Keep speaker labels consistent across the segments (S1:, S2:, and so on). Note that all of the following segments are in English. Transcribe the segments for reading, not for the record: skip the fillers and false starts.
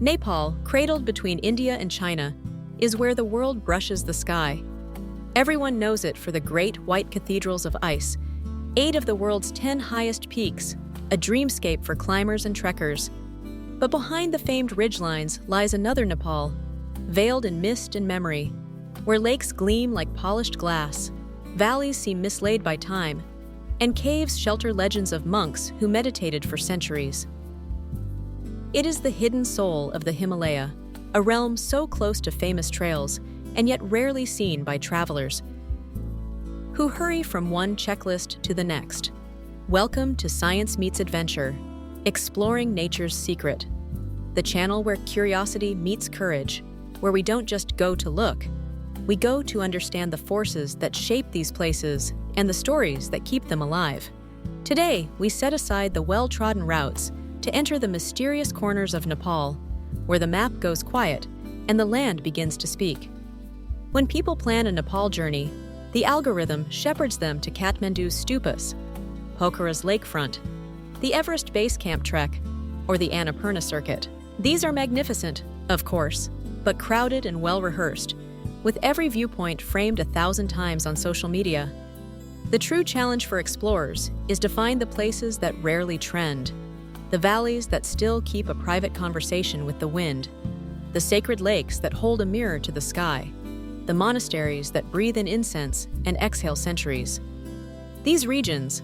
S1: Nepal, cradled between India and China, is where the world brushes the sky. Everyone knows it for the great white cathedrals of ice, 8 of the world's 10 highest peaks, a dreamscape for climbers and trekkers. But behind the famed ridgelines lies another Nepal, veiled in mist and memory, where lakes gleam like polished glass, valleys seem mislaid by time, and caves shelter legends of monks who meditated for centuries. It is the hidden soul of the Himalaya, a realm so close to famous trails and yet rarely seen by travelers who hurry from one checklist to the next. Welcome to Science Meets Adventure, exploring nature's secret, the channel where curiosity meets courage, where we don't just go to look, we go to understand the forces that shape these places and the stories that keep them alive. Today, we set aside the well-trodden routes to enter the mysterious corners of Nepal, where the map goes quiet and the land begins to speak. When people plan a Nepal journey, the algorithm shepherds them to Kathmandu's stupas, Pokhara's lakefront, the Everest Base Camp trek, or the Annapurna circuit. These are magnificent, of course, but crowded and well-rehearsed, with every viewpoint framed 1,000 times on social media. The true challenge for explorers is to find the places that rarely trend, the valleys that still keep a private conversation with the wind, the sacred lakes that hold a mirror to the sky, the monasteries that breathe in incense and exhale centuries. These regions,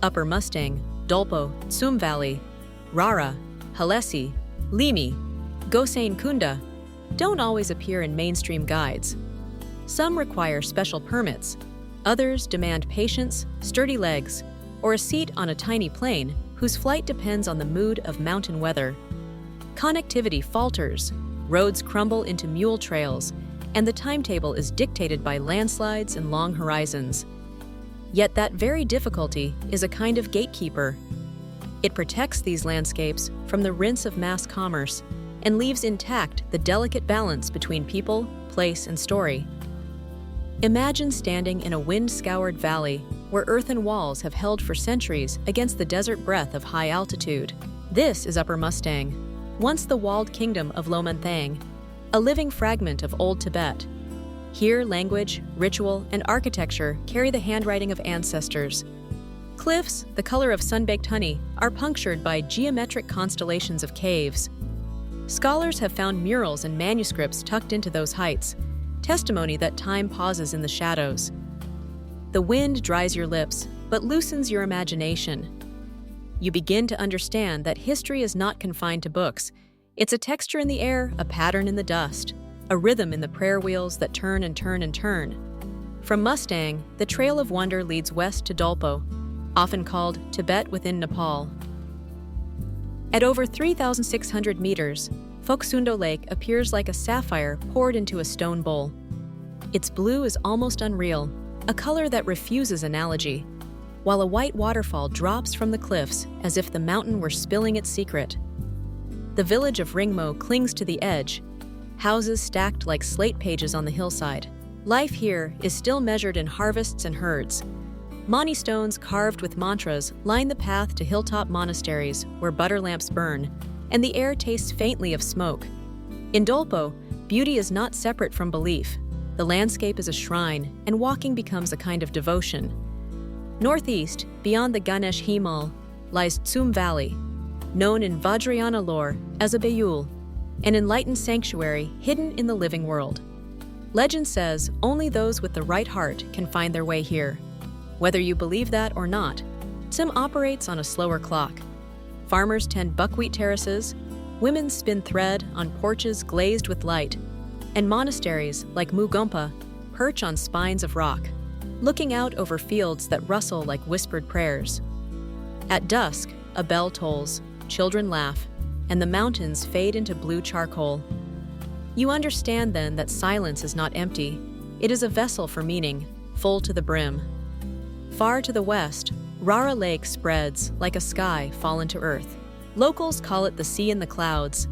S1: Upper Mustang, Dolpo, Tsum Valley, Rara, Halesi, Limi, Gosainkunda, don't always appear in mainstream guides. Some require special permits, others demand patience, sturdy legs, or a seat on a tiny plane whose flight depends on the mood of mountain weather. Connectivity falters, roads crumble into mule trails, and the timetable is dictated by landslides and long horizons. Yet that very difficulty is a kind of gatekeeper. It protects these landscapes from the rinse of mass commerce and leaves intact the delicate balance between people, place, and story. Imagine standing in a wind-scoured valley where earthen walls have held for centuries against the desert breath of high altitude. This is Upper Mustang, once the walled kingdom of Lomanthang, a living fragment of old Tibet. Here, language, ritual, and architecture carry the handwriting of ancestors. Cliffs, the color of sun-baked honey, are punctured by geometric constellations of caves. Scholars have found murals and manuscripts tucked into those heights, testimony that time pauses in the shadows. The wind dries your lips, but loosens your imagination. You begin to understand that history is not confined to books. It's a texture in the air, a pattern in the dust, a rhythm in the prayer wheels that turn and turn and turn. From Mustang, the Trail of Wonder leads west to Dolpo, often called Tibet within Nepal. At over 3,600 meters, Phoksundo Lake appears like a sapphire poured into a stone bowl. Its blue is almost unreal, a color that refuses analogy, while a white waterfall drops from the cliffs as if the mountain were spilling its secret. The village of Ringmo clings to the edge, houses stacked like slate pages on the hillside. Life here is still measured in harvests and herds. Mani stones carved with mantras line the path to hilltop monasteries where butter lamps burn, and the air tastes faintly of smoke. In Dolpo, beauty is not separate from belief. The landscape is a shrine, and walking becomes a kind of devotion. Northeast, beyond the Ganesh Himal, lies Tsum Valley, known in Vajrayana lore as a Bayul, an enlightened sanctuary hidden in the living world. Legend says only those with the right heart can find their way here. Whether you believe that or not, Tsum operates on a slower clock. Farmers tend buckwheat terraces, women spin thread on porches glazed with light, and monasteries like Mugompa perch on spines of rock, looking out over fields that rustle like whispered prayers. At dusk, a bell tolls, children laugh, and the mountains fade into blue charcoal. You understand then that silence is not empty. It is a vessel for meaning, full to the brim. Far to the west, Rara Lake spreads like a sky fallen to earth. Locals call it the sea in the clouds.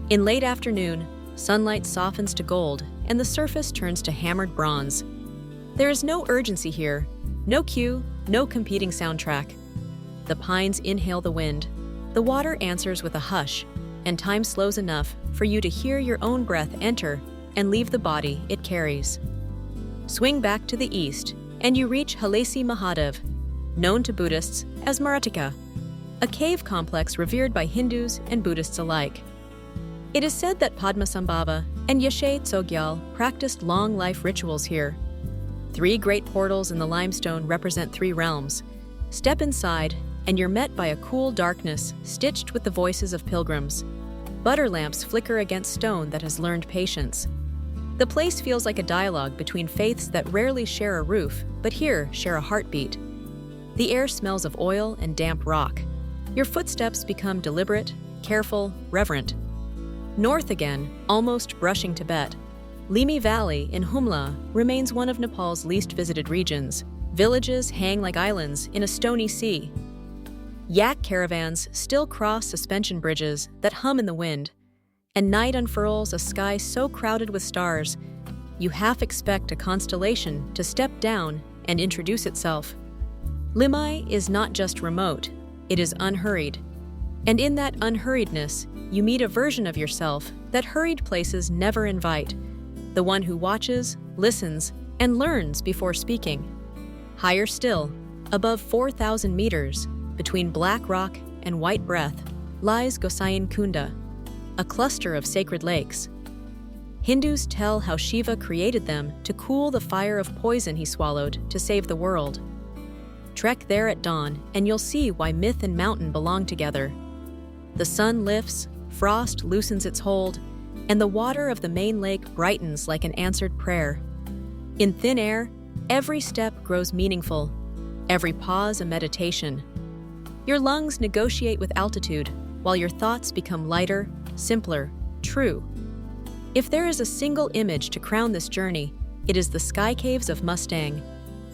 S1: In late afternoon, sunlight softens to gold and the surface turns to hammered bronze. There is no urgency here, no cue, no competing soundtrack. The pines inhale the wind, the water answers with a hush, and time slows enough for you to hear your own breath enter and leave the body it carries. Swing back to the east, and you reach Halesi Mahadev, known to Buddhists as Maratika, a cave complex revered by Hindus and Buddhists alike. It is said that Padmasambhava and Yeshe Tsogyal practiced long life rituals here. 3 great portals in the limestone represent 3 realms. Step inside, and you're met by a cool darkness stitched with the voices of pilgrims. Butter lamps flicker against stone that has learned patience. The place feels like a dialogue between faiths that rarely share a roof, but here share a heartbeat. The air smells of oil and damp rock. Your footsteps become deliberate, careful, reverent. North again, almost brushing Tibet, Limi Valley in Humla remains one of Nepal's least visited regions. Villages hang like islands in a stony sea. Yak caravans still cross suspension bridges that hum in the wind, and night unfurls a sky so crowded with stars, you half expect a constellation to step down and introduce itself. Limai is not just remote, it is unhurried. And in that unhurriedness, you meet a version of yourself that hurried places never invite, the one who watches, listens, and learns before speaking. Higher still, above 4,000 meters, between black rock and white breath, lies Gosainkunda, a cluster of sacred lakes. Hindus tell how Shiva created them to cool the fire of poison he swallowed to save the world. Trek there at dawn, and you'll see why myth and mountain belong together. The sun lifts, frost loosens its hold, and the water of the main lake brightens like an answered prayer. In thin air, every step grows meaningful, every pause a meditation. Your lungs negotiate with altitude, while your thoughts become lighter, simpler, true. If there is a single image to crown this journey, it is the Sky Caves of Mustang,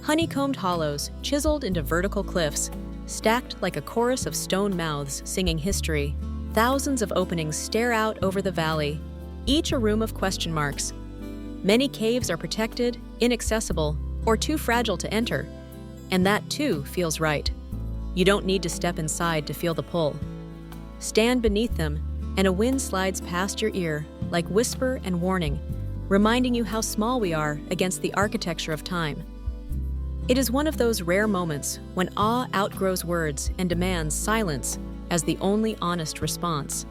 S1: honeycombed hollows chiseled into vertical cliffs, stacked like a chorus of stone mouths singing history. Thousands of openings stare out over the valley, each a room of question marks. Many caves are protected, inaccessible, or too fragile to enter, and that too feels right. You don't need to step inside to feel the pull. Stand beneath them, and a wind slides past your ear like whisper and warning, reminding you how small we are against the architecture of time. It is one of those rare moments when awe outgrows words and demands silence as the only honest response.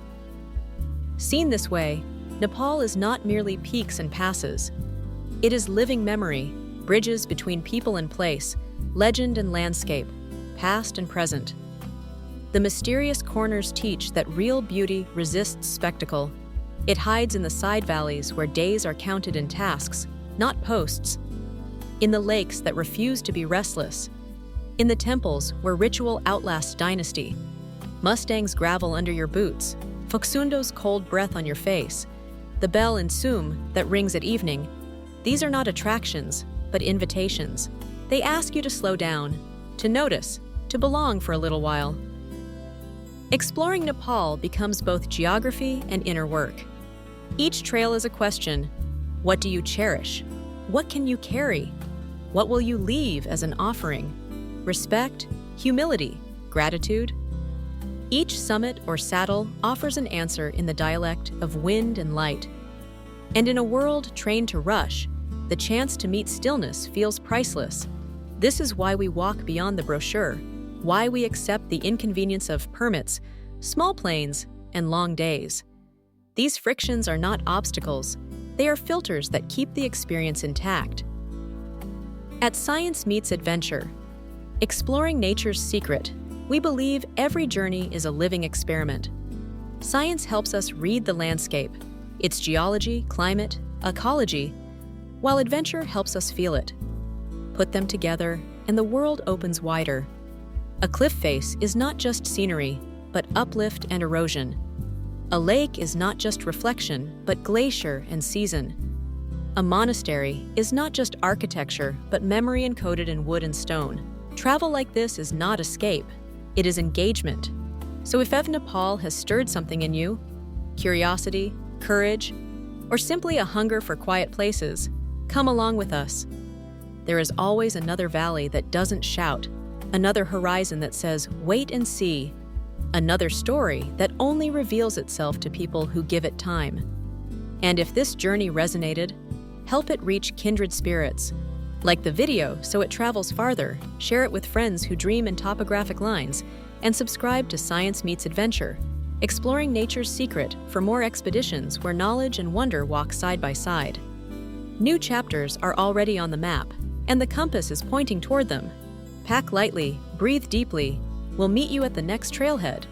S1: Seen this way, Nepal is not merely peaks and passes. It is living memory, bridges between people and place, legend and landscape, past and present. The mysterious corners teach that real beauty resists spectacle. It hides in the side valleys where days are counted in tasks, not posts. In the lakes that refuse to be restless. In the temples where ritual outlasts dynasty. Mustang's gravel under your boots, Phoksundo's cold breath on your face, the bell in Tsum that rings at evening. These are not attractions, but invitations. They ask you to slow down, to notice, to belong for a little while. Exploring Nepal becomes both geography and inner work. Each trail is a question. What do you cherish? What can you carry? What will you leave as an offering? Respect, humility, gratitude? Each summit or saddle offers an answer in the dialect of wind and light. And in a world trained to rush, the chance to meet stillness feels priceless. This is why we walk beyond the brochure, why we accept the inconvenience of permits, small planes, and long days. These frictions are not obstacles. They are filters that keep the experience intact. At Science Meets Adventure, exploring nature's secret, we believe every journey is a living experiment. Science helps us read the landscape, its geology, climate, ecology, while adventure helps us feel it. Put them together, and the world opens wider. A cliff face is not just scenery, but uplift and erosion. A lake is not just reflection, but glacier and season. A monastery is not just architecture, but memory encoded in wood and stone. Travel like this is not escape, it is engagement. So if Nepal has stirred something in you, curiosity, courage, or simply a hunger for quiet places, come along with us. There is always another valley that doesn't shout, another horizon that says, wait and see. another story that only reveals itself to people who give it time. And if this journey resonated, help it reach kindred spirits. Like the video so it travels farther, share it with friends who dream in topographic lines, and subscribe to Science Meets Adventure, exploring nature's secret for more expeditions where knowledge and wonder walk side by side. New chapters are already on the map, and the compass is pointing toward them. Pack lightly, breathe deeply. We'll meet you at the next trailhead.